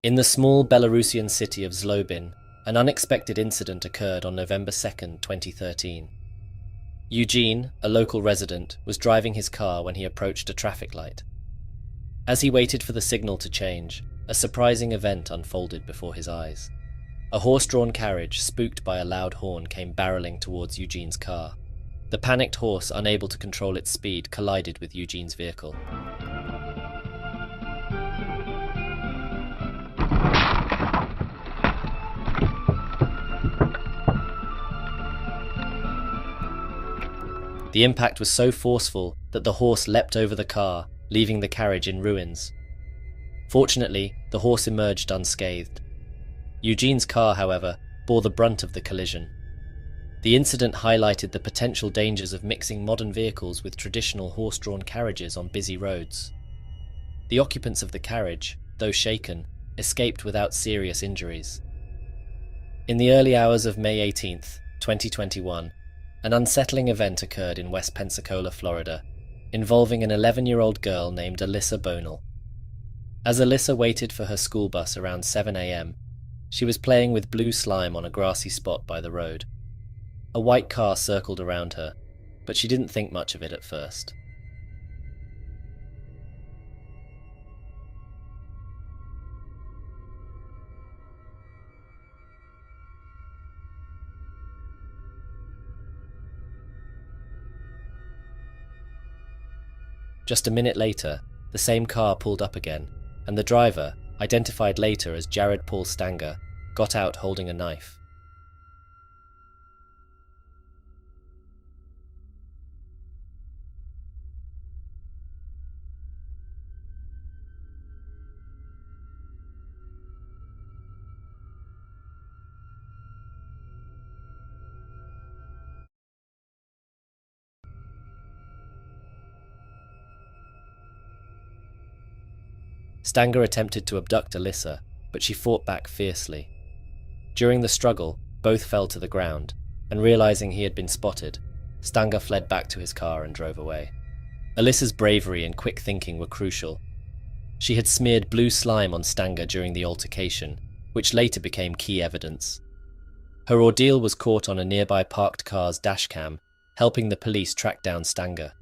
In the small Belarusian city of Zlobin, an unexpected incident occurred on November 2nd, 2013. Eugene, a local resident, was driving his car when he approached a traffic light. As he waited for the signal to change, a surprising event unfolded before his eyes. A horse-drawn carriage, spooked by a loud horn, came barreling towards Eugene's car. The panicked horse, unable to control its speed, collided with Eugene's vehicle. The impact was so forceful that the horse leapt over the car, leaving the carriage in ruins. Fortunately, the horse emerged unscathed. Eugene's car, however, bore the brunt of the collision. The incident highlighted the potential dangers of mixing modern vehicles with traditional horse-drawn carriages on busy roads. The occupants of the carriage, though shaken, escaped without serious injuries. In the early hours of May 18, 2021, an unsettling event occurred in West Pensacola, Florida, involving an 11-year-old girl named Alyssa Bonal. As Alyssa waited for her school bus around 7 a.m., she was playing with blue slime on a grassy spot by the road. A white car circled around her, but she didn't think much of it at first. Just a minute later, the same car pulled up again, and the driver, identified later as Jared Paul Stanger, got out holding a knife. Stanger attempted to abduct Alyssa, but she fought back fiercely. During the struggle, both fell to the ground, and realizing he had been spotted, Stanger fled back to his car and drove away. Alyssa's bravery and quick thinking were crucial. She had smeared blue slime on Stanger during the altercation, which later became key evidence. Her ordeal was caught on a nearby parked car's dashcam, helping the police track down Stanger.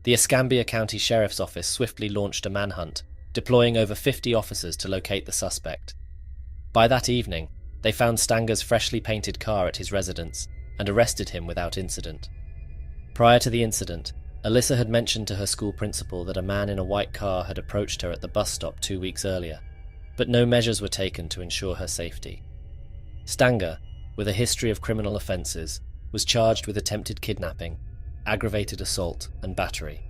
The Escambia County Sheriff's Office swiftly launched a manhunt, deploying over 50 officers to locate the suspect. By that evening, they found Stanger's freshly painted car at his residence and arrested him without incident. Prior to the incident, Alyssa had mentioned to her school principal that a man in a white car had approached her at the bus stop 2 weeks earlier, but no measures were taken to ensure her safety. Stanger, with a history of criminal offences, was charged with attempted kidnapping, aggravated assault, and battery.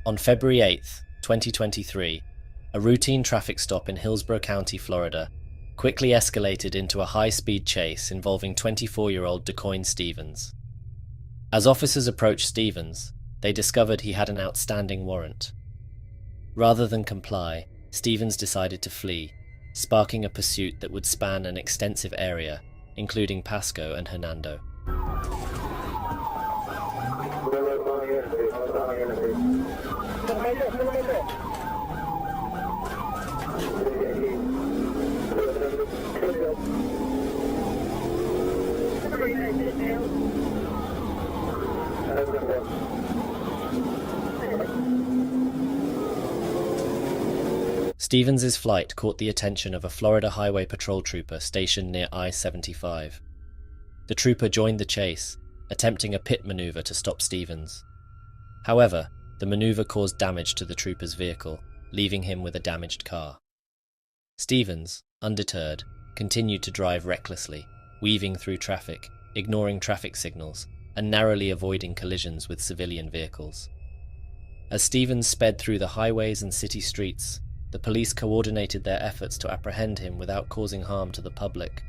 On February 8, 2023, a routine traffic stop in Hillsborough County, Florida, quickly escalated into a high-speed chase involving 24-year-old DeCoyne Stevens. As officers approached Stevens, they discovered he had an outstanding warrant. Rather than comply, Stevens decided to flee, sparking a pursuit that would span an extensive area, including Pasco and Hernando. Stevens' flight caught the attention of a Florida Highway Patrol trooper stationed near I-75. The trooper joined the chase, attempting a pit maneuver to stop Stevens. However, the maneuver caused damage to the trooper's vehicle, leaving him with a damaged car. Stevens, undeterred, continued to drive recklessly, weaving through traffic, ignoring traffic signals, and narrowly avoiding collisions with civilian vehicles. As Stevens sped through the highways and city streets, the police coordinated their efforts to apprehend him without causing harm to the public.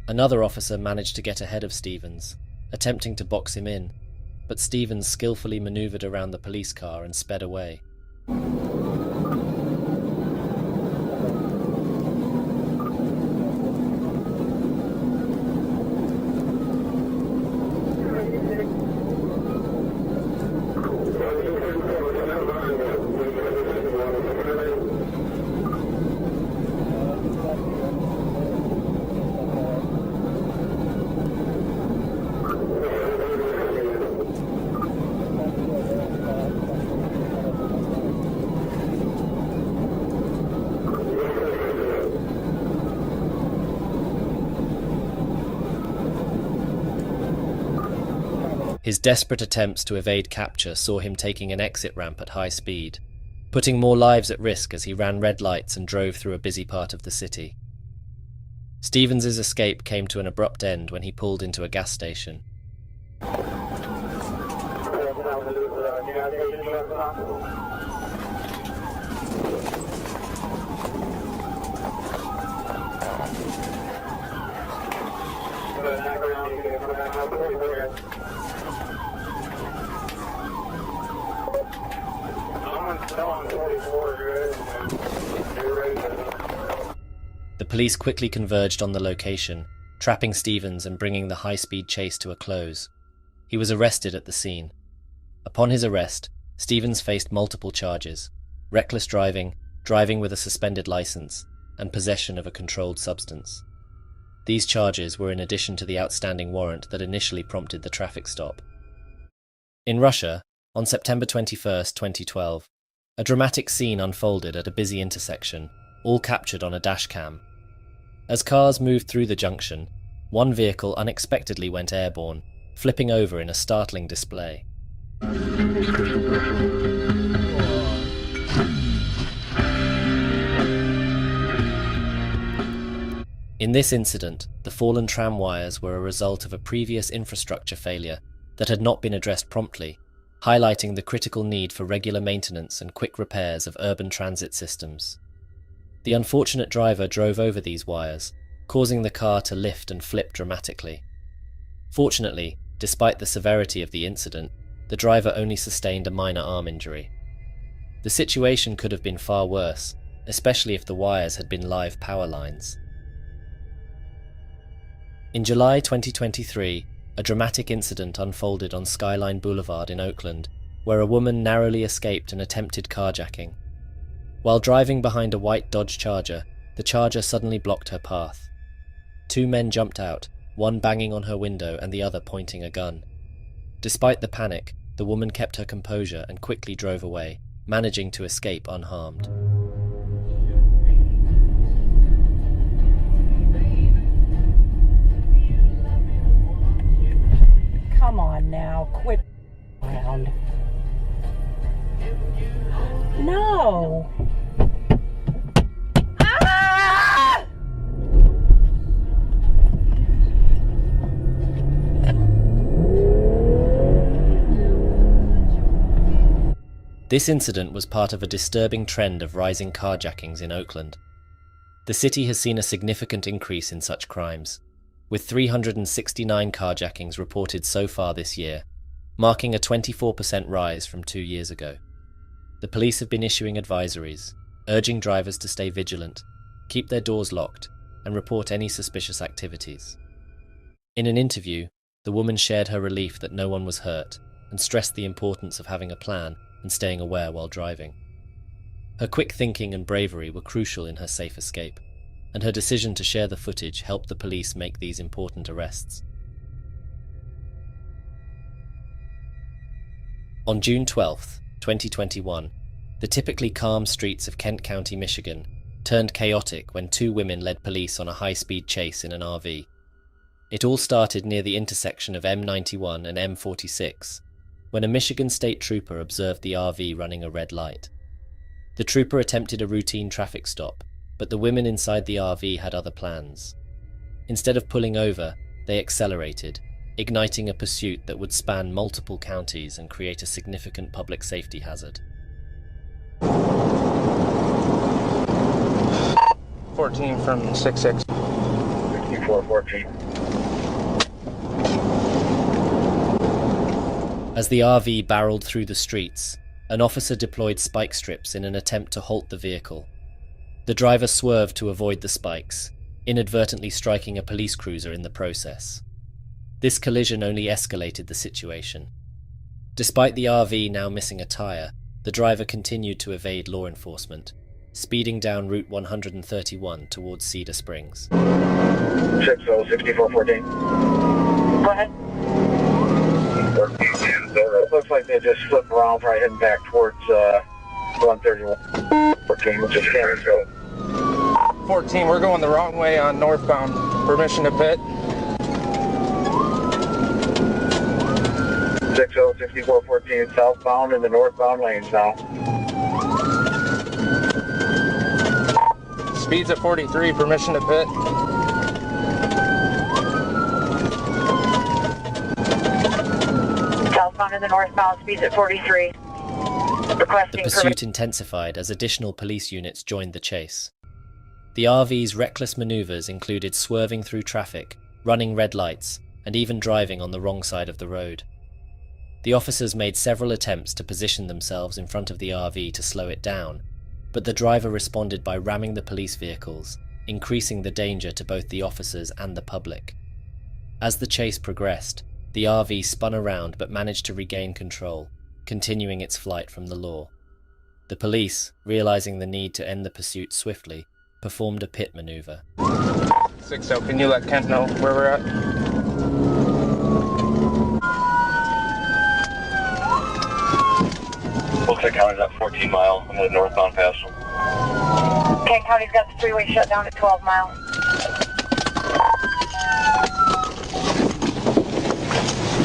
Another officer managed to get ahead of Stevens, attempting to box him in, but Stevens skillfully maneuvered around the police car and sped away. His desperate attempts to evade capture saw him taking an exit ramp at high speed, putting more lives at risk as he ran red lights and drove through a busy part of the city. Stevens's escape came to an abrupt end when he pulled into a gas station. The police quickly converged on the location, trapping Stevens and bringing the high-speed chase to a close. He was arrested at the scene. Upon his arrest, Stevens faced multiple charges: reckless driving, driving with a suspended license, and possession of a controlled substance. These charges were in addition to the outstanding warrant that initially prompted the traffic stop. In Russia, on September 21, 2012, a dramatic scene unfolded at a busy intersection, all captured on a dashcam. As cars moved through the junction, one vehicle unexpectedly went airborne, flipping over in a startling display. In this incident, the fallen tram wires were a result of a previous infrastructure failure that had not been addressed promptly, highlighting the critical need for regular maintenance and quick repairs of urban transit systems. The unfortunate driver drove over these wires, causing the car to lift and flip dramatically. Fortunately, despite the severity of the incident, the driver only sustained a minor arm injury. The situation could have been far worse, especially if the wires had been live power lines. In July 2023, a dramatic incident unfolded on Skyline Boulevard in Oakland, where a woman narrowly escaped an attempted carjacking. While driving behind a white Dodge Charger, the Charger suddenly blocked her path. Two men jumped out, one banging on her window and the other pointing a gun. Despite the panic, the woman kept her composure and quickly drove away, managing to escape unharmed. Come on now, quit around. No! Ah! This incident was part of a disturbing trend of rising carjackings in Oakland. The city has seen a significant increase in such crimes, with 369 carjackings reported so far this year, marking a 24% rise from 2 years ago. The police have been issuing advisories, urging drivers to stay vigilant, keep their doors locked, and report any suspicious activities. In an interview, the woman shared her relief that no one was hurt and stressed the importance of having a plan and staying aware while driving. Her quick thinking and bravery were crucial in her safe escape, and her decision to share the footage helped the police make these important arrests. On June 12, 2021, the typically calm streets of Kent County, Michigan, turned chaotic when two women led police on a high-speed chase in an RV. It all started near the intersection of M91 and M46, when a Michigan state trooper observed the RV running a red light. The trooper attempted a routine traffic stop, but the women inside the RV had other plans. Instead of pulling over, they accelerated, igniting a pursuit that would span multiple counties and create a significant public safety hazard. 14 from 66. 6414. As the RV barreled through the streets, an officer deployed spike strips in an attempt to halt the vehicle. The driver swerved to avoid the spikes, inadvertently striking a police cruiser in the process. This collision only escalated the situation. Despite the RV now missing a tire, the driver continued to evade law enforcement, speeding down Route 131 towards Cedar Springs. 6414. Go ahead. It looks like they just flipped around, probably heading back towards 131. 14, which is Canonsville. 14, we're going the wrong way on northbound. Permission to pit. 6414 southbound in the northbound lanes now. Speed's at 43, permission to pit. Southbound in the northbound, speed's at 43. The pursuit intensified as additional police units joined the chase. The RV's reckless maneuvers included swerving through traffic, running red lights, and even driving on the wrong side of the road. The officers made several attempts to position themselves in front of the RV to slow it down, but the driver responded by ramming the police vehicles, increasing the danger to both the officers and the public. As the chase progressed, the RV spun around but managed to regain control, continuing its flight from the law. The police, realizing the need to end the pursuit swiftly, performed a pit maneuver. 60, can you let Kent know where we're at? Looks like County's at 14 mile. I'm headed northbound past them. Kent County's got the freeway shut down at 12 miles.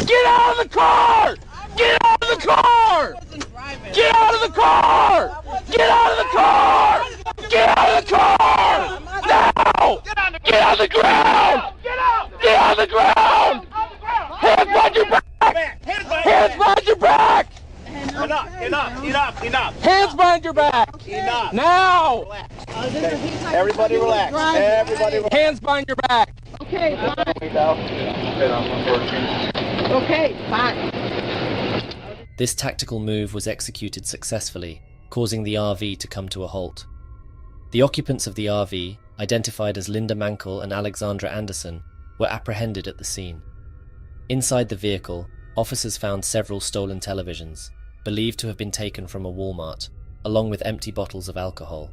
Get out of the car! Get out of the car! Get out of the car! Get out of the car! Get out of the car! Now! Get on the ground! Get on the ground! Hands behind your back! Hands behind your back! Enough. Hands behind your back! Enough. Now! Everybody relax. Everybody relax. Hands behind your back! Okay, fine. This tactical move was executed successfully, causing the RV to come to a halt. The occupants of the RV, identified as Linda Mankel and Alexandra Anderson, were apprehended at the scene. Inside the vehicle, officers found several stolen televisions, believed to have been taken from a Walmart, along with empty bottles of alcohol.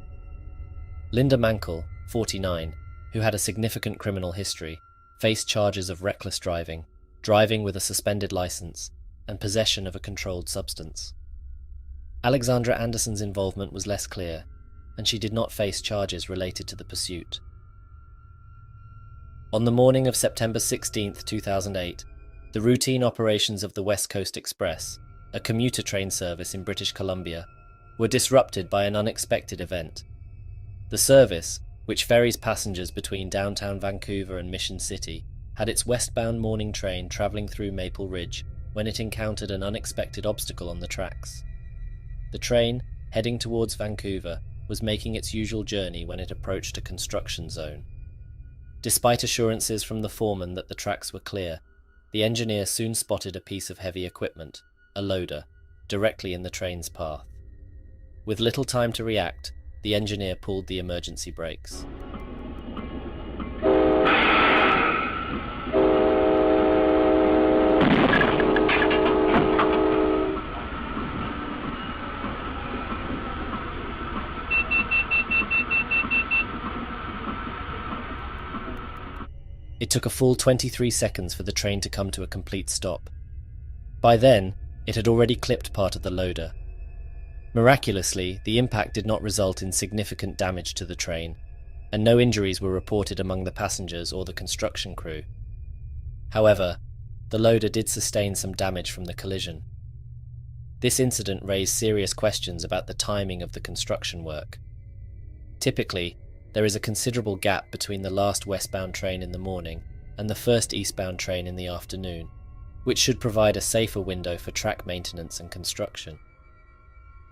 Linda Mankel, 49, who had a significant criminal history, faced charges of reckless driving, driving with a suspended license, and possession of a controlled substance. Alexandra Anderson's involvement was less clear, and she did not face charges related to the pursuit. On the morning of September 16, 2008, the routine operations of the West Coast Express, a commuter train service in British Columbia, were disrupted by an unexpected event. The service, which ferries passengers between downtown Vancouver and Mission City, had its westbound morning train travelling through Maple Ridge when it encountered an unexpected obstacle on the tracks. The train, heading towards Vancouver, was making its usual journey when it approached a construction zone. Despite assurances from the foreman that the tracks were clear, the engineer soon spotted a piece of heavy equipment, a loader, directly in the train's path. With little time to react, the engineer pulled the emergency brakes. It took a full 23 seconds for the train to come to a complete stop. By then, it had already clipped part of the loader. Miraculously, the impact did not result in significant damage to the train, and no injuries were reported among the passengers or the construction crew. However, the loader did sustain some damage from the collision. This incident raised serious questions about the timing of the construction work. Typically, there is a considerable gap between the last westbound train in the morning and the first eastbound train in the afternoon, which should provide a safer window for track maintenance and construction.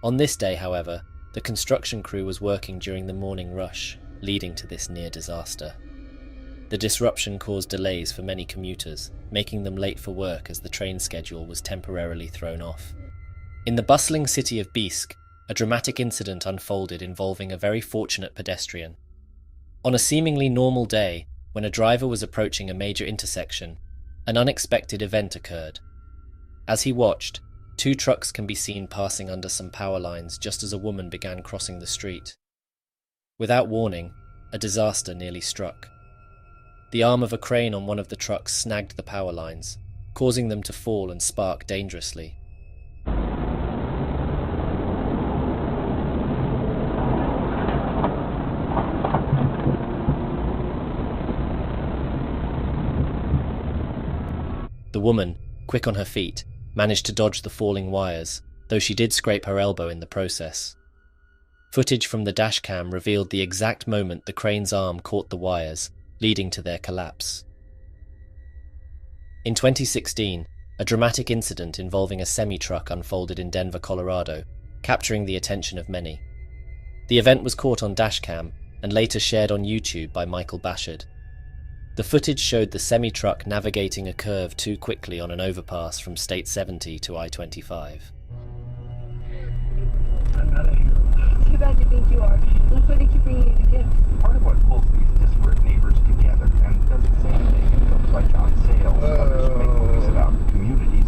On this day, however, the construction crew was working during the morning rush, leading to this near disaster. The disruption caused delays for many commuters, making them late for work as the train schedule was temporarily thrown off. In the bustling city of Bijsk, a dramatic incident unfolded involving a very fortunate pedestrian. On a seemingly normal day, when a driver was approaching a major intersection, an unexpected event occurred. As he watched, two trucks can be seen passing under some power lines just as a woman began crossing the street. Without warning, a disaster nearly struck. The arm of a crane on one of the trucks snagged the power lines, causing them to fall and spark dangerously. The woman, quick on her feet, managed to dodge the falling wires, though she did scrape her elbow in the process. Footage from the dashcam revealed the exact moment the crane's arm caught the wires, leading to their collapse. In 2016, a dramatic incident involving a semi-truck unfolded in Denver, Colorado, capturing the attention of many. The event was caught on dashcam and later shared on YouTube by Michael Bashard. The footage showed the semi-truck navigating a curve too quickly on an overpass from State 70 to I-25. Too bad you think you are. That's why they keep bringing you the gifts. Part of what pulls these disparate neighbors together and does the same thing in films like John Sayles and others who make movies about communities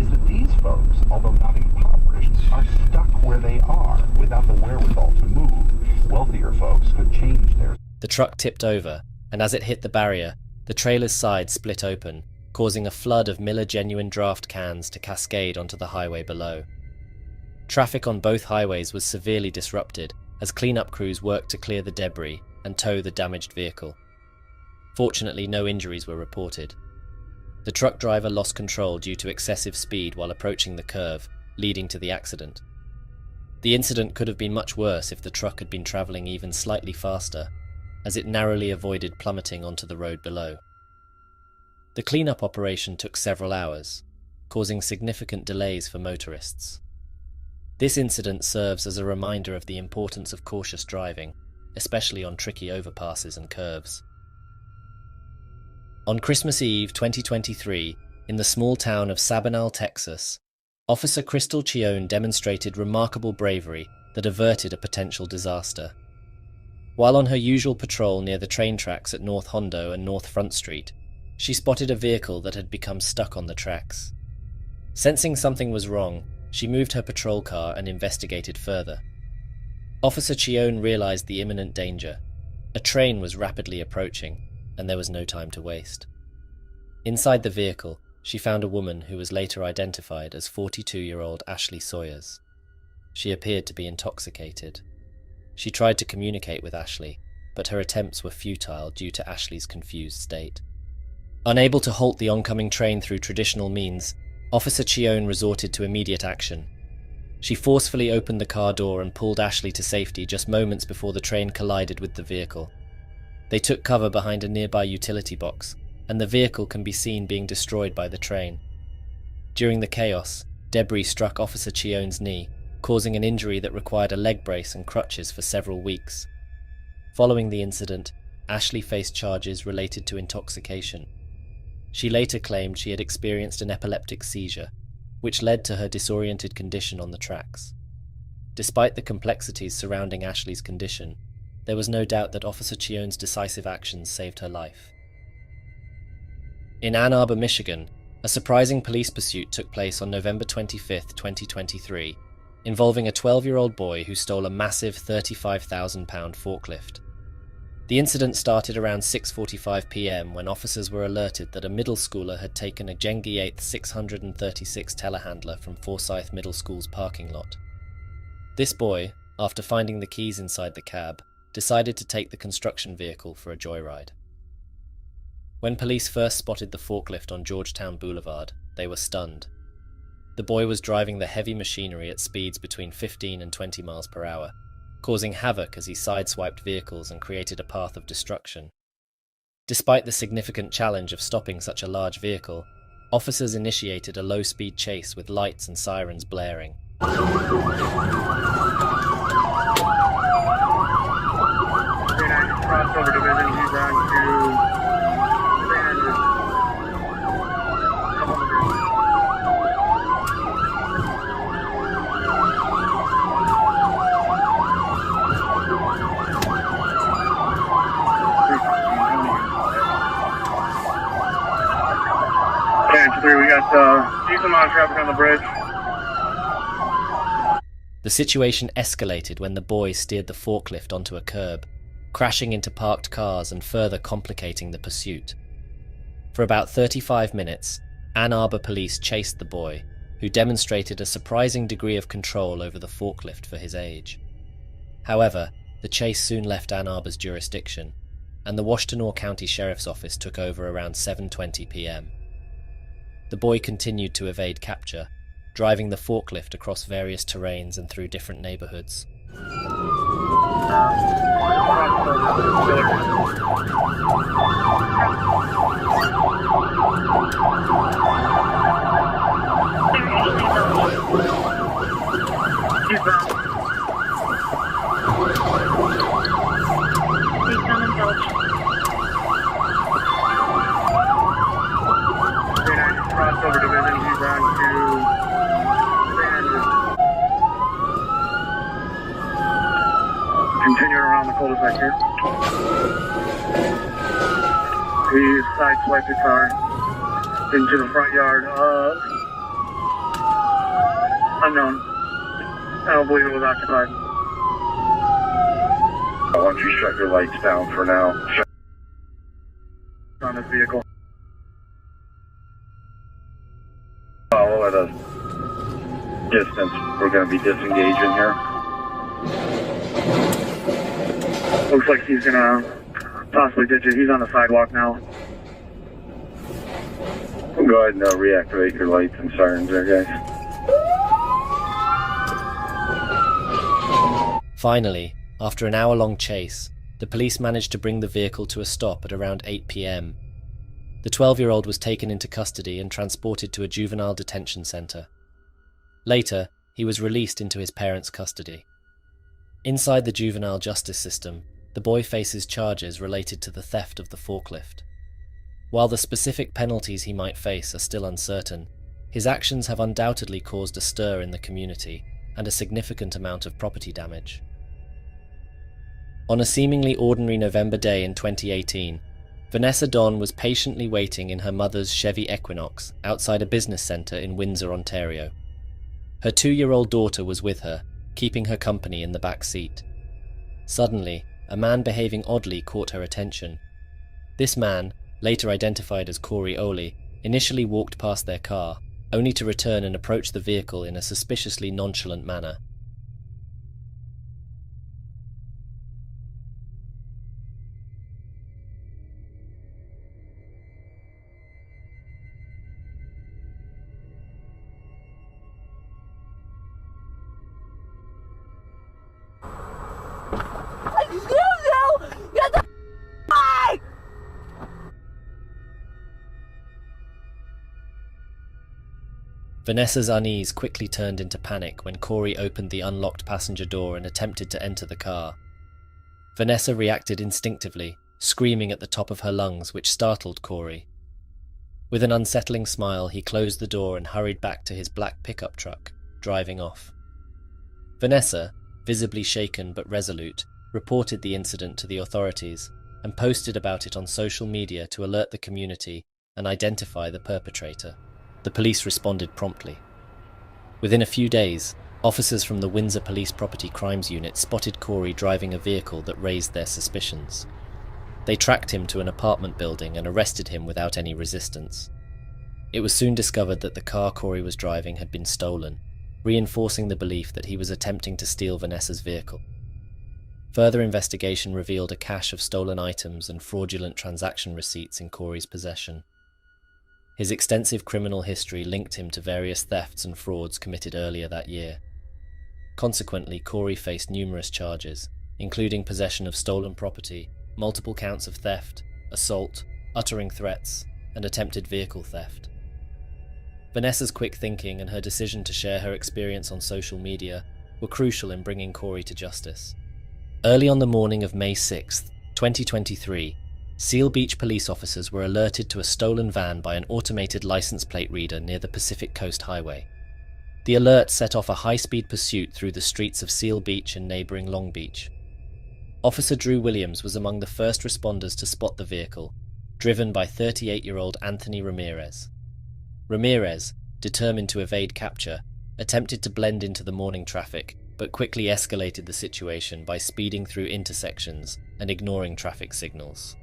is that these folks, although not impoverished, are stuck where they are without the wherewithal to move. Wealthier folks could change their... The truck tipped over, and as it hit the barrier, the trailer's side split open, causing a flood of Miller Genuine Draft cans to cascade onto the highway below. Traffic on both highways was severely disrupted as cleanup crews worked to clear the debris and tow the damaged vehicle. Fortunately, no injuries were reported. The truck driver lost control due to excessive speed while approaching the curve, leading to the accident. The incident could have been much worse if the truck had been travelling even slightly faster, as it narrowly avoided plummeting onto the road below. The cleanup operation took several hours, causing significant delays for motorists. This incident serves as a reminder of the importance of cautious driving, especially on tricky overpasses and curves. On Christmas Eve 2023, in the small town of Sabinal, Texas, Officer Crystal Chione demonstrated remarkable bravery that averted a potential disaster. While on her usual patrol near the train tracks at North Hondo and North Front Street, she spotted a vehicle that had become stuck on the tracks. Sensing something was wrong, she moved her patrol car and investigated further. Officer Chione realized the imminent danger. A train was rapidly approaching, and there was no time to waste. Inside the vehicle, she found a woman who was later identified as 42-year-old Ashley Sawyers. She appeared to be intoxicated. She tried to communicate with Ashley, but her attempts were futile due to Ashley's confused state. Unable to halt the oncoming train through traditional means, Officer Chione resorted to immediate action. She forcefully opened the car door and pulled Ashley to safety just moments before the train collided with the vehicle. They took cover behind a nearby utility box, and the vehicle can be seen being destroyed by the train. During the chaos, debris struck Officer Chione's knee, causing an injury that required a leg brace and crutches for several weeks. Following the incident, Ashley faced charges related to intoxication. She later claimed she had experienced an epileptic seizure, which led to her disoriented condition on the tracks. Despite the complexities surrounding Ashley's condition, there was no doubt that Officer Chione's decisive actions saved her life. In Ann Arbor, Michigan, a surprising police pursuit took place on November 25, 2023, involving a 12-year-old boy who stole a massive £35,000 forklift. The incident started around 6:45 p.m. when officers were alerted that a middle schooler had taken a Gengi 8th 636 telehandler from Forsyth Middle School's parking lot. This boy, after finding the keys inside the cab, decided to take the construction vehicle for a joyride. When police first spotted the forklift on Georgetown Boulevard, they were stunned. The boy was driving the heavy machinery at speeds between 15 and 20 miles per hour, causing havoc as he sideswiped vehicles and created a path of destruction. Despite the significant challenge of stopping such a large vehicle, officers initiated a low-speed chase with lights and sirens blaring. Crossover division, he's on to 3, we got decent amount of traffic on the bridge. The situation escalated when the boy steered the forklift onto a curb, crashing into parked cars and further complicating the pursuit. For about 35 minutes, Ann Arbor police chased the boy, who demonstrated a surprising degree of control over the forklift for his age. However, the chase soon left Ann Arbor's jurisdiction, and the Washtenaw County Sheriff's Office took over around 7:20 p.m. The boy continued to evade capture, driving the forklift across various terrains and through different neighborhoods. Crossover division, he's on to continue around the cul-de-sac here. He sideswiped the car into the front yard of unknown. I don't believe it was occupied. Why don't you shut your lights down for now? On this vehicle. Follow at a distance. We're going to be disengaging here. Looks like he's gonna possibly ditch it. He's on the sidewalk now. Go ahead and reactivate your lights and sirens there, guys. Finally, after an hour-long chase, the police managed to bring the vehicle to a stop at around 8 p.m. The 12-year-old was taken into custody and transported to a juvenile detention centre. Later, he was released into his parents' custody. Inside the juvenile justice system, the boy faces charges related to the theft of the forklift. While the specific penalties he might face are still uncertain, his actions have undoubtedly caused a stir in the community and a significant amount of property damage. On a seemingly ordinary November day in 2018, Vanessa Don was patiently waiting in her mother's Chevy Equinox outside a business centre in Windsor, Ontario. Her 2-year-old daughter was with her, keeping her company in the back seat. Suddenly, a man behaving oddly caught her attention. This man, later identified as Corey Oley, initially walked past their car, only to return and approach the vehicle in a suspiciously nonchalant manner. Vanessa's unease quickly turned into panic when Corey opened the unlocked passenger door and attempted to enter the car. Vanessa reacted instinctively, screaming at the top of her lungs, which startled Corey. With an unsettling smile, he closed the door and hurried back to his black pickup truck, driving off. Vanessa, visibly shaken but resolute, reported the incident to the authorities and posted about it on social media to alert the community and identify the perpetrator. The police responded promptly. Within a few days, officers from the Windsor Police Property Crimes Unit spotted Corey driving a vehicle that raised their suspicions. They tracked him to an apartment building and arrested him without any resistance. It was soon discovered that the car Corey was driving had been stolen, reinforcing the belief that he was attempting to steal Vanessa's vehicle. Further investigation revealed a cache of stolen items and fraudulent transaction receipts in Corey's possession. His extensive criminal history linked him to various thefts and frauds committed earlier that year. Consequently, Corey faced numerous charges, including possession of stolen property, multiple counts of theft, assault, uttering threats, and attempted vehicle theft. Vanessa's quick thinking and her decision to share her experience on social media were crucial in bringing Corey to justice. Early on the morning of May 6, 2023, Seal Beach police officers were alerted to a stolen van by an automated license plate reader near the Pacific Coast Highway. The alert set off a high-speed pursuit through the streets of Seal Beach and neighbouring Long Beach. Officer Drew Williams was among the first responders to spot the vehicle, driven by 38-year-old Anthony Ramirez. Ramirez, determined to evade capture, attempted to blend into the morning traffic, but quickly escalated the situation by speeding through intersections and ignoring traffic signals.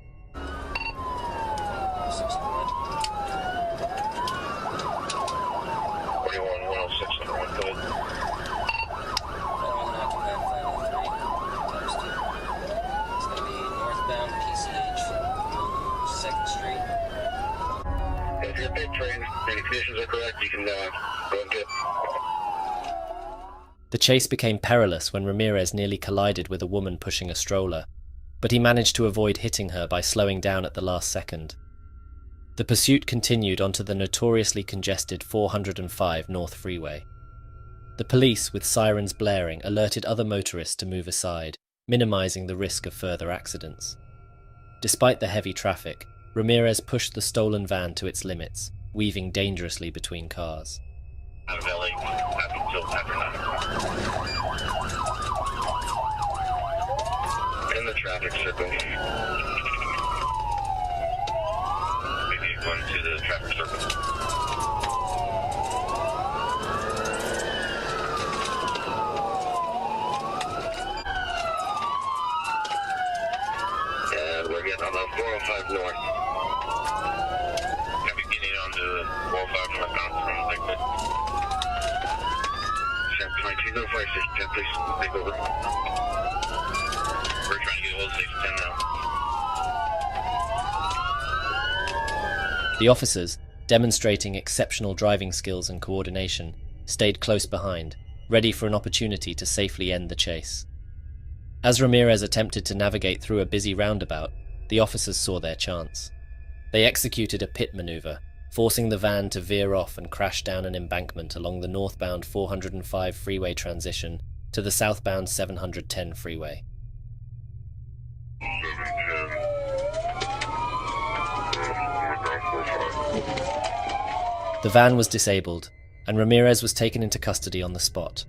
If your big train and the conditions are correct, you can go and get The chase became perilous when Ramirez nearly collided with a woman pushing a stroller, but he managed to avoid hitting her by slowing down at the last second. The pursuit continued onto the notoriously congested 405 North Freeway. The police, with sirens blaring, alerted other motorists to move aside, minimizing the risk of further accidents. Despite the heavy traffic, Ramirez pushed the stolen van to its limits, weaving dangerously between cars. Out of LA, until after 9 o'clock. In the traffic circle. Maybe going to the traffic circle. And we're getting on the 405 north. Gonna be getting on to the 405 northbound from Lakewood. 22, go fire station 10, please. Take over. We're trying to get a hold of station 10 now. The officers, demonstrating exceptional driving skills and coordination, stayed close behind, ready for an opportunity to safely end the chase. As Ramirez attempted to navigate through a busy roundabout, the officers saw their chance. They executed a pit maneuver, forcing the van to veer off and crash down an embankment along the northbound 405 freeway transition to the southbound 710 freeway. The van was disabled, and Ramirez was taken into custody on the spot.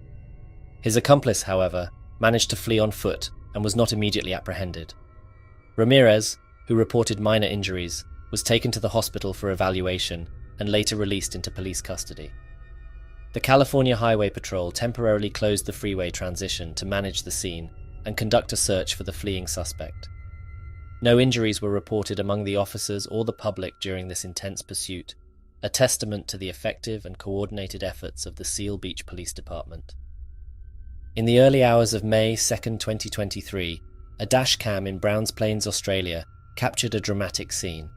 His accomplice, however, managed to flee on foot and was not immediately apprehended. Ramirez, who reported minor injuries, was taken to the hospital for evaluation and later released into police custody. The California Highway Patrol temporarily closed the freeway transition to manage the scene and conduct a search for the fleeing suspect. No injuries were reported among the officers or the public during this intense pursuit, a testament to the effective and coordinated efforts of the Seal Beach Police Department. In the early hours of May 2, 2023, a Dashcam in Browns Plains, Australia, captured a dramatic scene.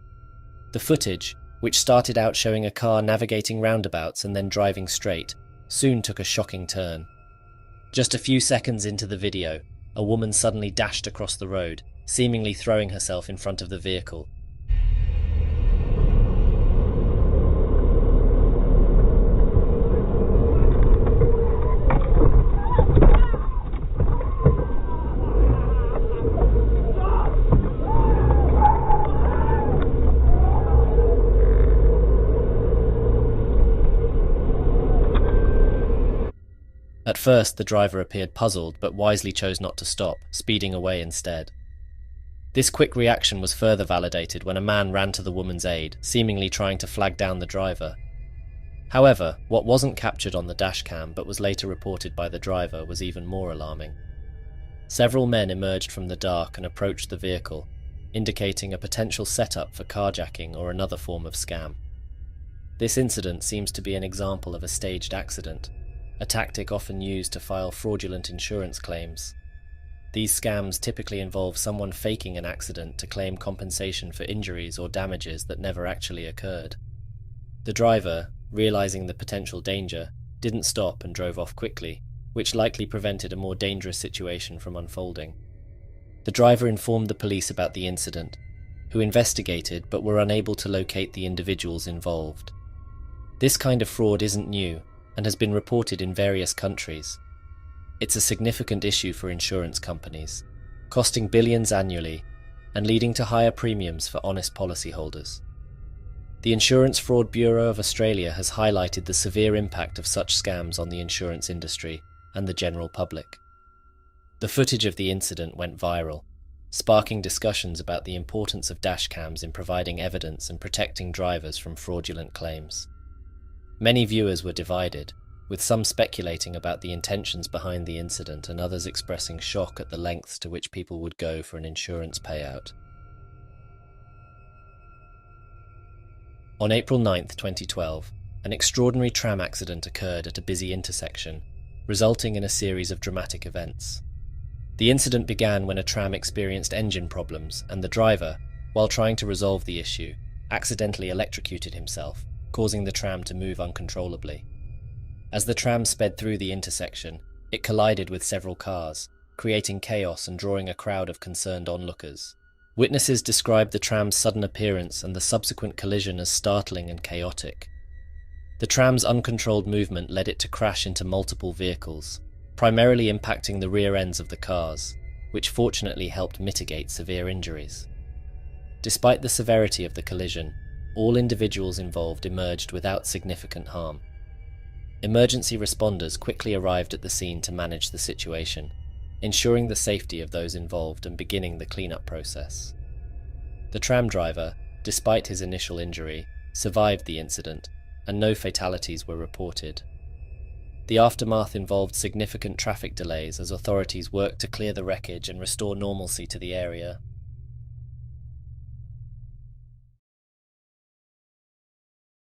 The footage, which started out showing a car navigating roundabouts and then driving straight, soon took a shocking turn. Just a few seconds into the video, a woman suddenly dashed across the road, seemingly throwing herself in front of the vehicle. At first, the driver appeared puzzled, but wisely chose not to stop, speeding away instead. This quick reaction was further validated when a man ran to the woman's aid, seemingly trying to flag down the driver. However, what wasn't captured on the dashcam but was later reported by the driver was even more alarming. Several men emerged from the dark and approached the vehicle, indicating a potential setup for carjacking or another form of scam. This incident seems to be an example of a staged accident, a tactic often used to file fraudulent insurance claims. These scams typically involve someone faking an accident to claim compensation for injuries or damages that never actually occurred. The driver, realizing the potential danger, didn't stop and drove off quickly, which likely prevented a more dangerous situation from unfolding. The driver informed the police about the incident, who investigated but were unable to locate the individuals involved. This kind of fraud isn't new and has been reported in various countries. It's a significant issue for insurance companies, costing billions annually and leading to higher premiums for honest policyholders. The Insurance Fraud Bureau of Australia has highlighted the severe impact of such scams on the insurance industry and the general public. The footage of the incident went viral, sparking discussions about the importance of dashcams in providing evidence and protecting drivers from fraudulent claims. Many viewers were divided, with some speculating about the intentions behind the incident and others expressing shock at the lengths to which people would go for an insurance payout. On April 9, 2012, an extraordinary tram accident occurred at a busy intersection, resulting in a series of dramatic events. The incident began when a tram experienced engine problems and the driver, while trying to resolve the issue, accidentally electrocuted himself, causing the tram to move uncontrollably. As the tram sped through the intersection, It collided with several cars, creating chaos and drawing a crowd of concerned onlookers. Witnesses described the tram's sudden appearance and the subsequent collision as startling and chaotic. The tram's uncontrolled movement led it to crash into multiple vehicles, primarily impacting the rear ends of the cars, which fortunately helped mitigate severe injuries. Despite the severity of the collision, all individuals involved emerged without significant harm. Emergency responders quickly arrived at the scene to manage the situation, ensuring the safety of those involved and beginning the cleanup process. The tram driver, despite his initial injury, survived the incident, and no fatalities were reported. The aftermath involved significant traffic delays as authorities worked to clear the wreckage and restore normalcy to the area.